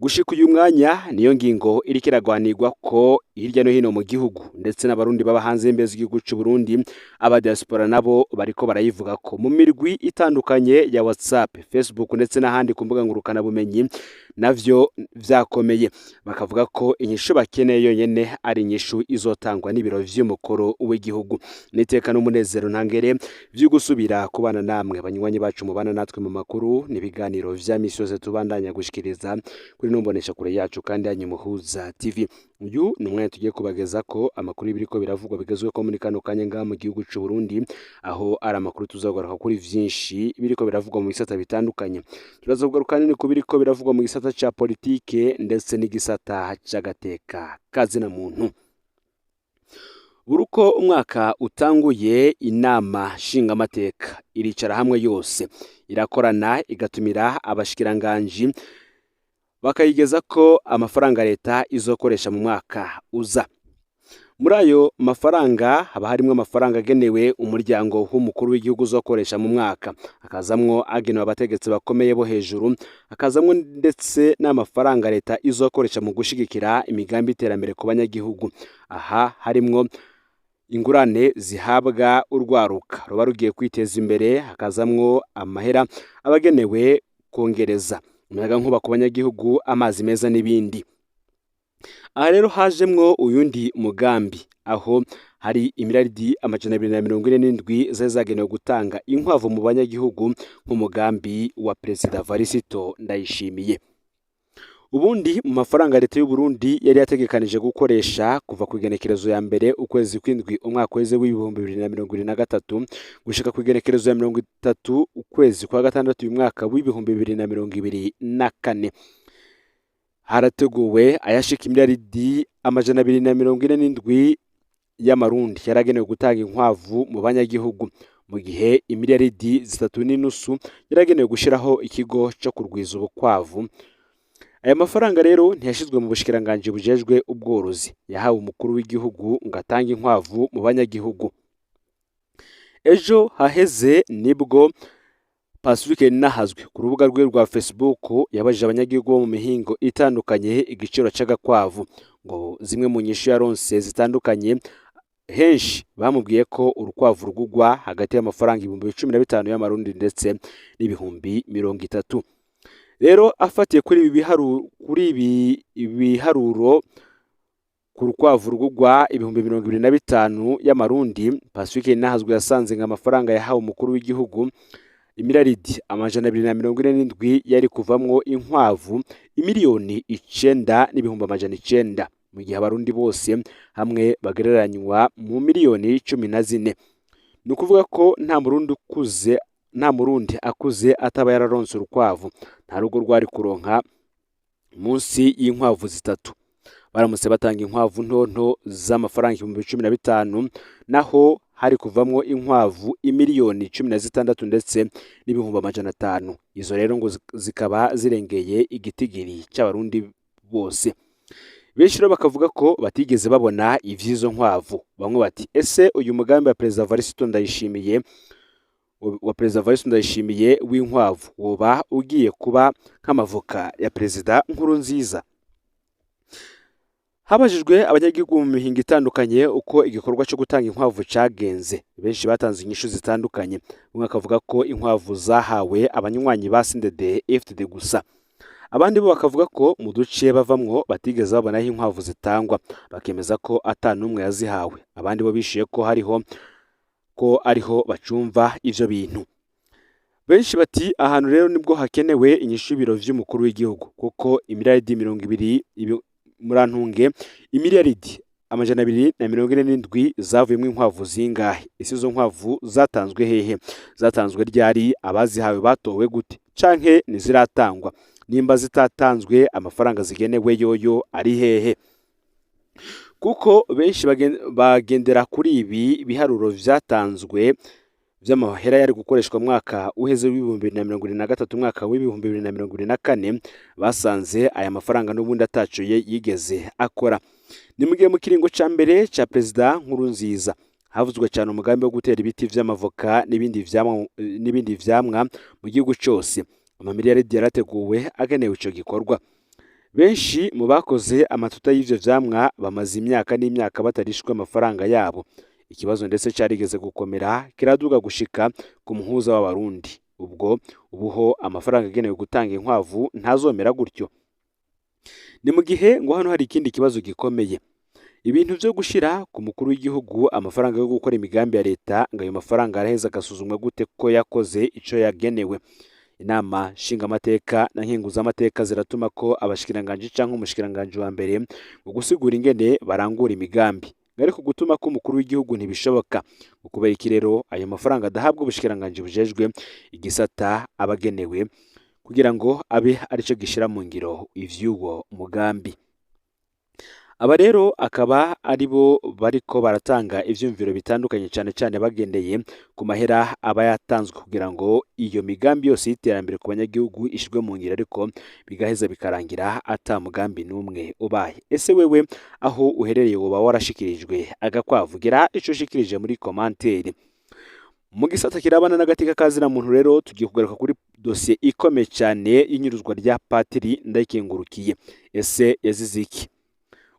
Gushika uyu mwanya niyo ngingo iriko iragwanirwa ko hirya no hino mu gihugu ndetse n'abarundi baba hanze y'imbibe z'igihugu c'u Burundi, aba diaspora nabo bariko barayivuga ko mu mirwi itandukanye ya WhatsApp, Facebook ndetse n'ahandi ku mbuga ngurukana bumenyi navyo vyakomeye. Bakavuga ko inyishu bakeneye yonyene ari inyishu izotangwa n'ibiro vy'umukuru w'igihugu. Niteka n'umunezero ntangere vyo gusubira kubana namwe banywanyi bacu mubana natwe mu makuru n'ibiganiro vya misi yose tubandanya gushikiriza kuri numbonesha kure yacu kandi yanyu Muhuza TV. Uyu ni umwanya tugiye kubageza ko amakuru y'ibiriko biravugwa bigezwe ko muri kano kanya ngaha mu gihugu c'u Burundi, aho ari amakuru tuzogaruka kuri vyinshi biriko biravugwa mu bisata bitandukanye. Turazogaruka nini ku biriko biravugwa mu gisata ca politike ndetse n'igisata c'agateka kazina muntu. Uruko umwaka utanguye, inama nshingamateka iricara hamwe yose irakorana igatumira abashikiranganji bakayigeza ko amafaranga leta izokoresha mu mwaka uza. Muri ayo mafaranga haba harimwo amafaranga agenewe umuryango w'umukuru w'igihugu uzokoresha mu mwaka, akazamwo agenewe abategetsi bakomeye bo hejuru, akazamwo ndetse n'amafaranga leta izokoresha mu gushigikira imigambi iterambere ku banyagihugu. Aha harimwo ingurane zihabwa urwaruka ruba rugiye kwiteza imbere, hakazamwo amahera abagenewe kongereza umuyagankuba ku banyagihugu, amazi meza n'ibindi. Aha rero hajemwo uyundi mugambi, aho hari imiraridi 247 zari zagenewe gutanga inkwavu mu banyagihugu nk'umugambi wa Perezida Varisito Ndayishimiye. Ubundi mu mafaranga leta y'u Burundi yari yategekanije gukoresha kuva ku igenekerezo ya mbere ukwezi kw'indwi umwaka weze w'ibihumbi 2023 gushika ku igenekerezo ya 30 ukwezi kwa gatandatu uyu mwaka w'ibihumbi 2024, harateguwe ayashika imiraridi 247 y'amarundi yaragenewe gutanga inkwavu mu banyagihugu, mu gihe imiraridi 3.5 yaragenewe gushiraho ikigo cyo kurwiza ubukwavu. Aya mafaranga rero ntiyashizwe mu bushikiranganje bujejwe ubworozi, yahawe umukuru w'igihugu ngo atange inkwavu mu banyagihugu. Ejo haheze nibwo Pacifique Nahazwe ku rubuga rwe rwa Facebook yabajije abanyagihugu bo mu mihingo itandukanye igiciro c'agakwavu, ngo zimwe mu nyishu yaronse zitandukanye henshi bamubwiye ko urukwavu rugugwa hagati y'amafaranga 15,000 y'amarundi ndetse n'ibihumbi 30. Rero afatiye kuri ibi biharuro ku rukwavu rugugwa ibihumbi 25 y'amarundi, Pacifique Nahazwe yasanze amafaranga yahawe umukuru w'igihugu imiraridi 247 yari kuvamwo inkwavu imiliyoni 9,900,000, mu gihe abarundi bose hamwe bagereranywa mu miliyoni 14. Ni ukuvuga ko nta murundi akuze ataba yararonse urukwavu, nta rugo rwari kuronka munsi y'inkwavu zitatu. Baramutse batanga inkwavu ntonto z'amafaranga 15,000, naho hari kuvamwo inkwavu imiliyoni 16 ndetse n'ibihumbi 500. Izo rero ngo zikaba zirengeye igitigiri cy'abarundi bose. Benshi rero bakavuga ko batigeze babona ivyizo nkwavu. Bamwe bati ese uyu mugambi wa Perezida Varisito Ndayishimiye w'inkwavu woba ugiye kuba nk'amavoka ya Perezida Nkurunziza? Habajijwe abanyagihugu mu mihingo itandukanye uko igikorwa cyo gutanga inkwavu cagenze, benshi batanze inyishu zitandukanye. Umwe akavuga ko inkwavu zahawe abanywanyi ba CNDD-FDD gusa, abandi bo bakavuga ko mu duce bavamwo batigeze babona aho inkwavu zitangwa, bakemeza ko atanumwe yazihawe. Abandi bo bishiye ko ariho bacumva ivyo bintu. Benshi bati ahantu rero nibwo hakenewe inyishu y'ibiro vy'umukuru w'igihugu, kuko imiraridi 200 murantunge imiraridi 247 zavuyemo inkwavu zingahe? Ese izo nkwavu zatanzwe hehe? Zatanzwe ryari? Abazihawe batowe gute? Canke niziratangwa? Nimba zitatanzwe amafaranga zigenewe yoyo ari hehe? Kuko benshi bagendera kuri ibi biharuro vyatanzwe vy'amahera yari gukoreshwa mwaka uheze w'ibihumbi 2023 mwaka w'ibihumbi 2024, basanze aya mafaranga n'ubundi ataco yigeze akora. Ni mu gihe mu kiringo ca mbere ca Perezida Nkurunziza havuzwe cyane umugambi wo gutera ibiti vy'amavoka n'ibindi vyamwa mu gihugu cyose. Amamiliyaridi yarateguwe agenewe ico gikorwa. benshi mu bakoze amatuta y'ivyo vyamwa bamaze imyaka n'imyaka batarishwe amafaranga yabo. Ikibazo ndetse carigeze gukomera kiraduga gushika ku muhuza w'abarundi. Ubuho amafaranga agenewe gutanga inkwavu ntazomera gutyo. Ni mu gihe ngo hano hari ikindi kibazo gikomeye. Ibintu vyo gushira ku mukuru w'igihugu amafaranga yo gukora imigambi ya leta, ngo ayo mafaranga araheza agasuzumwa gute ko yakoze ico yagenewe. Inama nshingamateka na nkenguzamateka ziratuma ko abashikiranganji canke umushikiranganji wa mbere ngo gusigura ingene barangura imigambi. Ariko gutuma ko umukuru w'igihugu ntibishoboka. Kubera iki rero ayo mafaranga adahabwa ubushikiranganji bujejwe igisata abagenewe kugira ngo abe arico gishira mu ngiro ivy'uwo mugambi. Aba rero akaba aribo bariko baratanga ivyumviro bitandukanye cane cane bagendeye ku mahera aba yatanzwe kugira ngo iyo migambi yose y'iterambere ku banyagihugu ishirwe mu ngiro, ariko bigaheza bikarangira ata mugambi n'umwe ubaye. Ese wewe aho uherereye woba warashikirijwe agakwavu? Gira ico ushikirije muri commentaire. Mu gisata kirabana n'agateka kazina muntu rero tugiye kugaruka kuri dossier ikomeye cyane y'inyuruzwa rya Patiri Ndayikengurukiye. Ese yazize iki?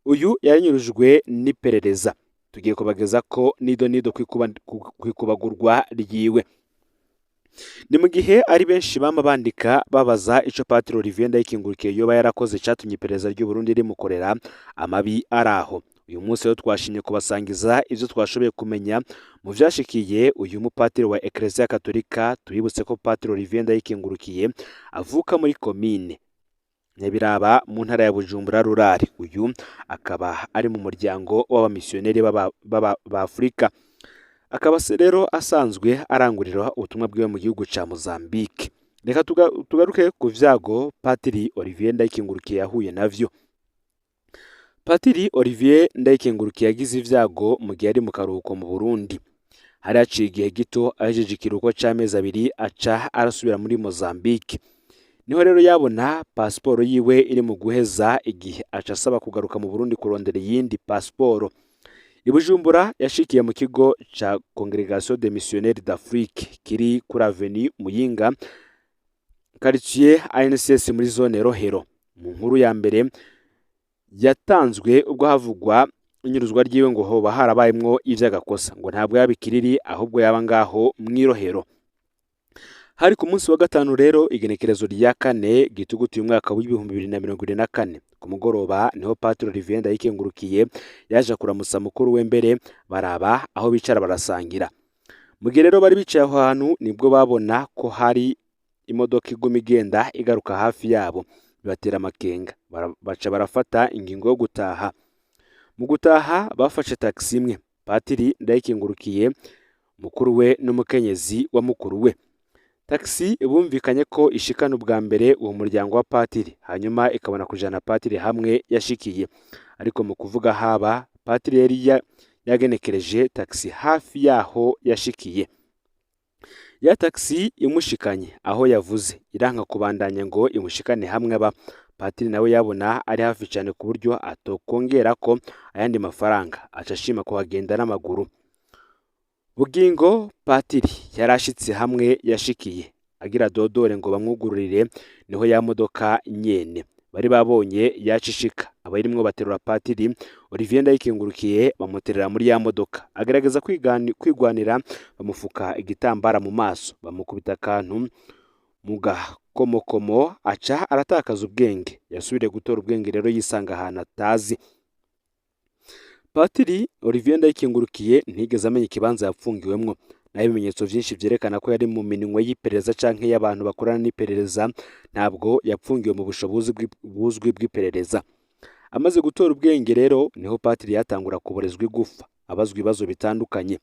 Uyu yanyurujwe n'iperereza. Tugiye kubageza ko nido kwikubagurwa ryiwe. Ni mu gihe ari benshi bama bandika babaza ico Patiri Olivier Ndayikengurukiye yoba yarakoze catumye iperereza ry'u Burundi rimukorera amabi araho. Uyu munsi rero twashimye kubasangiza ivyo twashoboye kumenya mu vyashikiye uyu mupatiri wa Ecclesia Katolika. Tubibutse ko Patiri Olivier Ndayikengurukiye avuka muri komine Nyabiraba mu ntara ya Bujumbura rurari. Uyu akaba ari mu muryango w'abamisiyoneri ba Afrika. Akaba rero asanzwe arangurira ubutumwa bwiwe mu gihugu ca Mozambique. Reka tugaruke ku vyago Patiri Olivier Ndayikengurukiye yahuye navyo. Patiri Olivier Ndayikengurukiye yagize ivyago mu gihe ari mu karuhuko mu Burundi. Hari haciye igihe gito ahejeje ikiruhuko c'amezi abiri aca arasubira muri Mozambique. Niho rero yabona pasiporo yiwe iri mu guheza igihe aca asaba kugaruka mu Burundi kurondera iyindi pasiporo. I Bujumbura yashikiye mu kigo ca Congregation des Missionnaires d'Afrique kiri kuri Avenue Muyinga, quartier ANCS muri zone Rohero. Mu nkuru ya mbere yatanzwe ubwo havugwa inyuruzwa ryiwe ngo hoba harabayemwo ivy'agakosa, ngo ntabwo yabikiriri ahubwo yaba ngaho mwirohero. Hari ku munsi wa gatanu rero igenekerezo rya 4 gitugutu y'umwaka w'2024 ku mugoroba niho Patiri Olivier Ndayikengurukiye yaje kuramutsa mukuru we, mbere baraba aho bicara barasangira. Mu gihe rero bari bicaye aho hantu nibwo babona ko hari imodoka iguma igenda igaruka hafi yabo, bibatera amakenga. Baca barafata ingingo yo gutaha. Mu gutaha bafashe taxi imwe, Patiri Ndayikengurukiye, mukuru we n'umukenyezi wa mukuru we. Taxi bumvikanye ko ishikana ubwa mbere uwo muryango wa Patiri, hanyuma ikabona kujana Patiri hamwe yashikiye. Ariko mu kuvuga haba Patiri yari yagenekereje taxi hafi yaho yashikiye. Ya taxi imushikanye aho yavuze iranka kubandanya ngo imushikane hamwe aba. Patiri nawe yabona ari hafi cyane ku buryo atokongera ko ayandi mafaranga, acashima kuhagenda n'amaguru. Bugingo Patiri yarashitse hamwe yashikiye agira dodore ngo bamwugururire, niho ya modoka nyene bari babonye yacishika. Abayirimwo baterura Patiri Olivier Ndayikengurukiye bamuterera muri ya modoka, agerageza kwigwanira, bamufuka igitambara mu maso, bamukubita akantu mu gakomokomo, aca aratakaza ubwenge. Yasubire gutora ubwenge rero yisanga ahantu atazi. Patiri Olivier Ndayikengurukiye ntigeze amenya ikibanza yapfungiwemwo, naho ibimenyetso vyinshi vyerekana ko yari mu minwe y'iperereza canke y'abantu bakorana n'iperereza. Ntabwo yapfungiwe mu bushobozi buzwi bw'iperereza. Amaze gutora ubwenge rero niho Patiri yatangura kuborezwa igufa, abazwa ibibazo bitandukanye.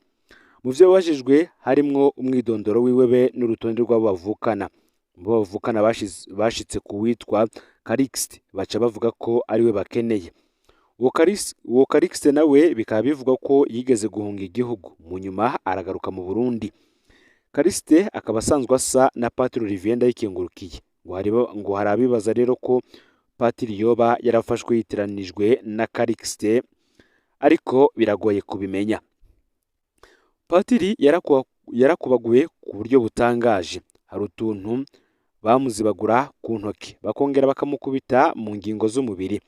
Mu vyo bajijwe harimwo umwidondoro wiwe be n'urutonde rw'abavukana. Mu bavukana bashitse ku witwa Calixte, baca bavuga ko ariwe bakeneye. Uwo Calixte nawe bikaba bivugwa ko yigeze guhunga igihugu, mu nyuma aragaruka mu Burundi. Calixte akaba asanzwe asa na Patiri Olivier Ndayikengurukiye. Ngo hari abibaza rero ko Patiri yoba yarafashwe yitiranijwe na Calixte, ariko biragoye kubimenya. Patiri yarakubaguye ku buryo butangaje. Hari utuntu bamuzibagura ku ntoki bakongera bakamukubita mu ngingo z'umubiri.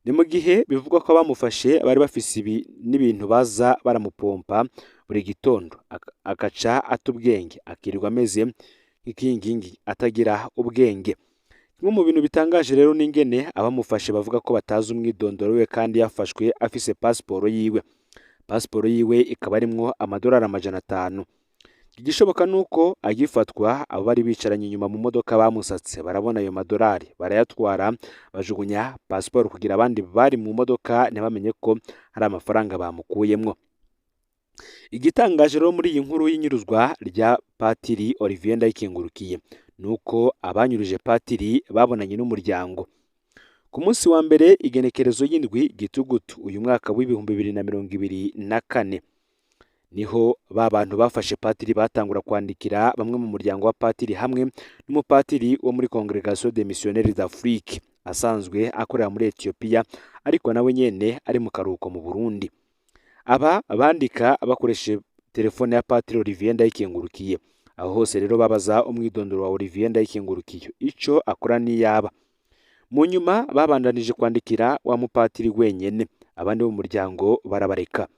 Ni mu gihe bivugwa ko abamufashe bari bafise n'ibintu baza baramupompa buri gitondo agaca ata ubwenge akirirwa ameze nk'ikingingi atagira ubwenge. Kimwe mu bintu bitangaje rero n'ingene abamufashe bavuga ko batazi umwidondoro we kandi yafashwe afise pasiporo yiwe. Pasiporo yiwe ikaba arimwo amadolari 500. Igishoboka nuko agifatwa abo bari bicaranye inyuma mu modoka bamusatse barabona ayo madolari barayatwara bajugunya pasiporo kugira abandi bari mu modoka ntibamenye ko hari amafaranga bamukuyemwo. Igitangaje rero muri iyi nkuru y'inyuruzwa rya Patiri Olivier Ndayikengurukiye nuko abanyuruje Patiri babonanye n'umuryango. Ku munsi wa mbere igenekerezo y'indwi Gitugutu uyu mwaka w'ibihumbi 2024 niho ba bantu bafashe Patiri batangura kwandikira bamwe mu muryango wa Patiri hamwe n'umupatiri wo muri Congregation des Missionnaires d'Afrique asanzwe akorera muri Ethiopia ariko nawe nyene ari mu karuhuko mu Burundi. Aba bandika bakoresheje telefone ya Patiri Olivier Ndayikengurukiye. Aho hose rero babaza umwidondoro wa Olivier Ndayikengurukiye ico akora niyaba. Mu nyuma babandanije kwandikira wa mupatiri wenyene, abandi bo mu muryango barabareka.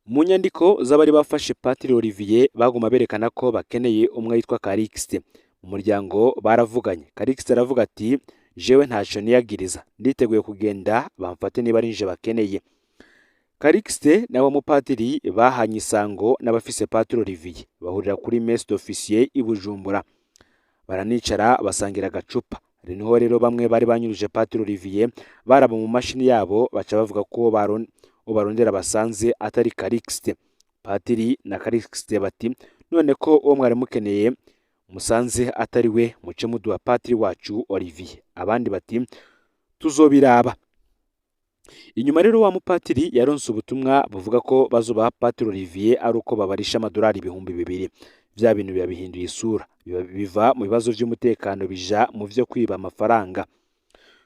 Mu nyandiko z'abari bafashe Patiri Olivier baguma berekana ko bakeneye umwe yitwa Calixte. Mu muryango baravuganye. Calixte aravuga ati jewe ntaco niyagiriza nditeguye kugenda bamfate niba ari nje bakeneye. Calixte nawe mupatiri bahanye isango n'abafise Patiri Olivier bahurira kuri messe d'officier i Bujumbura baranicara basangira agacupa. Niho rero bamwe bari banyuruje Patiri Olivier baraba mu mashini yabo baca bavuga ko barondera basanze atari Calixte. Patiri na Calixte bati none ko uwo mwari mukeneye musanze atari we muce muduha Patiri wacu Olivier. Abandi bati tuzobiraba. Inyuma rero wa mupatiri yaronse ubutumwa buvuga ko bazubaha Patiri Olivier ari uko babarisha amadolari 2,000. Bya bintu bihinduye isura biva mu bibazo by'umutekano bija mu vyo kwiba amafaranga.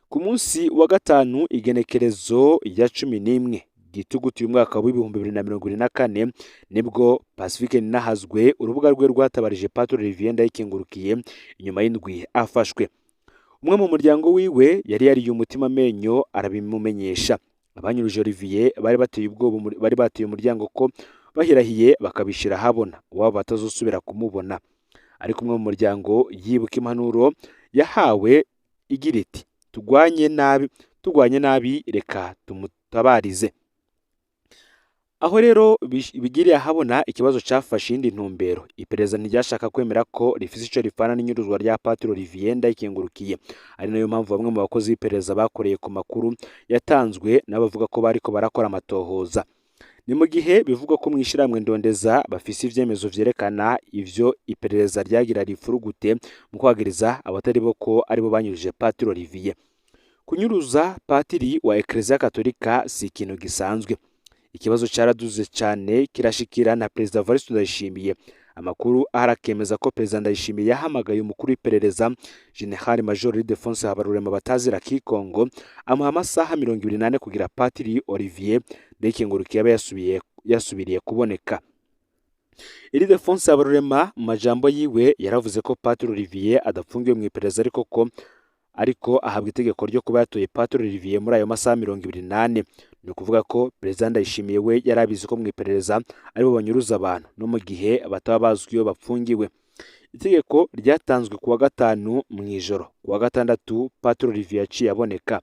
Ku munsi wa gatanu igenekerezo ya 11 Gitugutu uyu mwaka w'ibihumbi 2024 nibwo Pacifique Ninahazwe urubuga rwe rwatabarije Patiri Olivier Ndayikengurukiye inyuma y'indwi afashwe. Umwe mu muryango wiwe yari yariye umutima amenyo arabimumenyesha. Abanyuruje Olivier bari bateye ubwoba bari bateye umuryango ko bahirahiye bakabishira habona wabo batazosubira kumubona. Ariko umwe mu muryango yibuka impanuro yahawe igira iti tugwanye nabi reka tumutabarize. Aho rero bigiriye habona ikibazo cafashe indi ntumbero. Iperereza ntiryashaka kwemera ko rifise ico rifana n'inyuruzwa rya Patiri Olivier Ndayikengurukiye. Ari nayo mpamvu bamwe mu bakozi b'iperereza bakoreye ku makuru yatanzwe n'abavuga ko bariko barakora amatohoza. Ni mu gihe bivugwa ko mwishyiramwe ndondeza bafise ivyemezo vyerekana ivyo iperereza ryagira rifurugute mu kwagiriza abatari bo ko aribo banyuruje Patiri Olivier. Kunyuruza Patiri wa Ecclesia Katolika si ikintu gisanzwe. Ikibazo cyaraduze cyane kirashikira na Perezida Evariste Ndayishimiye. Amakuru arakemeza ko Perezida Ndayishimiye yahamagaye umukuru w'iperereza General Major Ildefonse Habarurema batazira Kikongo amuha amasaha 28 kugira Patiri Olivier Ndayikengurukiye abe yasubiriye kuboneka. Ildefonse Habarurema mu majambo yiwe yaravuze ko Patiri Olivier adapfungiwe mu iperereza ariko ahabwa itegeko ryo kuba yatoye Patiri Olivier muri ayo masaha 28. Ni ukuvuga ko Perezida Ndayishimiye we yarabizi ko mu iperereza aribo banyuruza abantu no mu gihe bataba bazwi iyo bapfungiwe. Itegeko ryatanzwe kuwa gatanu mu ijoro. Kuwa gatandatu Patiri Olivier yaciye aboneka.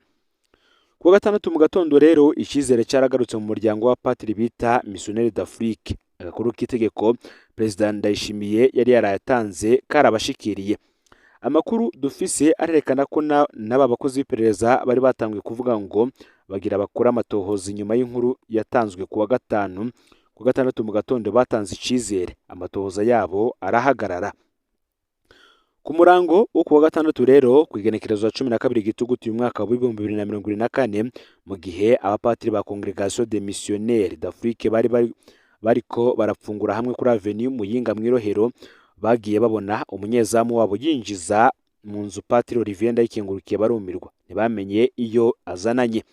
Kuwa gatandatu mu gatondo rero icyizere cyaragarutse mu muryango wa Patiri bita Missionnaires d'Afrique. Agakuru k'itegeko Perezida Ndayishimiye yari yarayatanze karabashikiriye. Amakuru dufise arerekana ko n'aba bakozi b'iperereza bari batangiye kuvuga ngo bagira bakora amatohoza inyuma y'inkuru yatanzwe kuwa gatanu. Ku gatandatu mu gatondo batanze icizere amatohoza yabo arahagarara. Ku murango wo kuwa gatandatu rero ku igenekerezo ya 12 Gitugutu uyu mwaka wa 2024 mu gihe abapatiri ba Congregation des Missionnaires d'Afrique bariko barapfungura hamwe kuri Avenue Muyinga Mwirohero bagiye babona umunyezamu wabo yinjiza mu nzu Patiri Olivier Ndayikengurukiye barumirwa ntibamenye iyo azananye.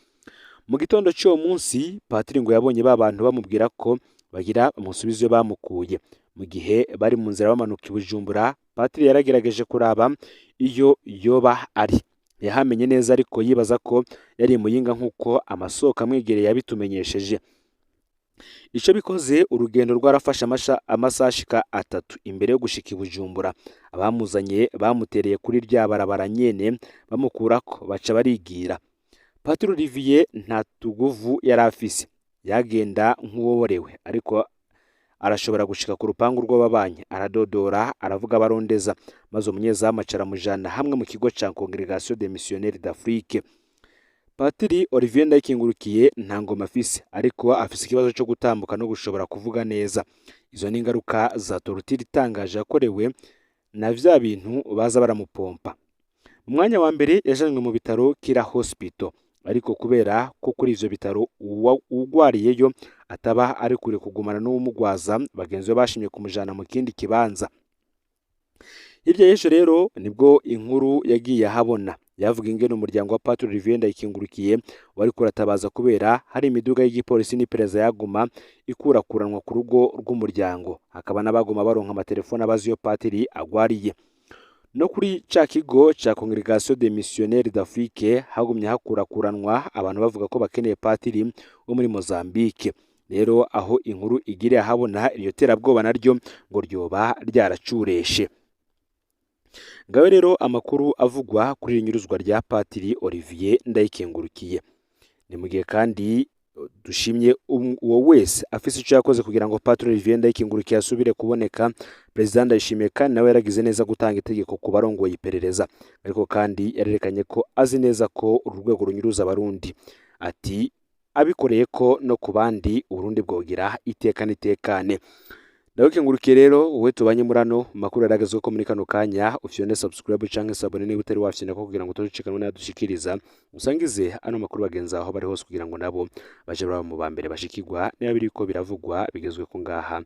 Mu gitondo cy'uwo munsi Patiri ngo yabonye babantu bamubwira ko bagira umusubizo bamukuye. Mu gihe bari mu nzira bamanuka i Bujumbura Patiri yaragerageje kuraba iyo yoba ari, yahamenye neza ariko yibaza ko yari Muyinga nk'uko amasoko amwegereye yabitumenyesheje. Ico bikoze urugendo rwarafashe amasaha ashika 3 imbere yo gushika i Bujumbura. Abamuzanye bamutereye kuri rya barabara nyene bamukurako baca barigira. Patiri Olivier nta tuguvu yari afise, yagenda nk'uwoborewe, ariko arashobora gushika ku rupangu rw'ababanyi, aradodora, aravuga barondeza, maze umunyezamu aca aramujana hamwe mu kigo ca Congregation des Missionnaires d'Afrique. Patiri Olivier Ndayikengurukiye nta ngoma afise, ariko afise ikibazo cyo gutambuka no gushobora kuvuga neza. Izo ni ingaruka za torutire itangaje yakorewe na vya bintu baza baramupompa. Mu mwanya wa mbere yajanywe mu bitaro Kira Hospital, ariko kubera ko kuri ivyo bitaro ugwariyeyo ataba ari kure kugumana n'uwumugwaza, bagenzi be bashimye kumujana mu kindi kibanza. Hirya y'ejo rero nibwo inkuru yagiye ahabona, yavuga ingene umuryango wa Patiri Olivier Ndayikengurukiye wari kuratabaza kubera hari imiduga y'igipolisi n'iperereza yaguma ikurakuranwa ku rugo rw'umuryango, hakaba n'abaguma baronka amatelefone abazi iyo Patiri agwariye. No kuri ca kigo ca Congregation des Missionnaires d'Afrique hagumye hakurakuranwa abantu bavuga ko bakeneye Patiri wo muri Mozambique. Rero aho inkuru igire ahabona, iryo terabwoba naryo ngo ryoba ryaracureshe. Ngaho rero amakuru avugwa kuri inyuruzwa rya Patiri Olivier Ndayikengurukiye. Ni mu gihe kandi dushimye uwo wese afise ico yakoze kugira ngo Patiri Olivier Ndayikengurukiye asubire kuboneka. President Ndayishimiye kandi nawe yaragize neza gutanga itegeko ku barongoye iperereza, ariko kandi yarerekanye ko azi neza ko urwego runyuruza abarundi. Ati abikoreye ko no ku bandi Uburundi bwogira iteka n'itekane. Ndayikengurukiye rero wowe tubanye murano makuru yaragezwe ko muri kano kanya ufyone subscribe canke sabone niba utari wafyina ko kugira ngo tucikanwe n'adushikiriza usangize ano makuru bagenza aho bari hose kugira ngo nabo baje baba mu bambere bashikirwa niba biriko biravugwa bigezwe ko ngaha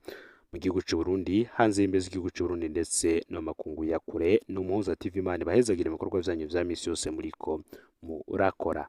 mu gihugu cy'u Burundi, hanze y'imbezi igihugu cy'u Burundi ndetse no makungu ya kure. n'umuhuza TV Imana bahezagire ibikorwa byanyu vya misi yose muriko murakora.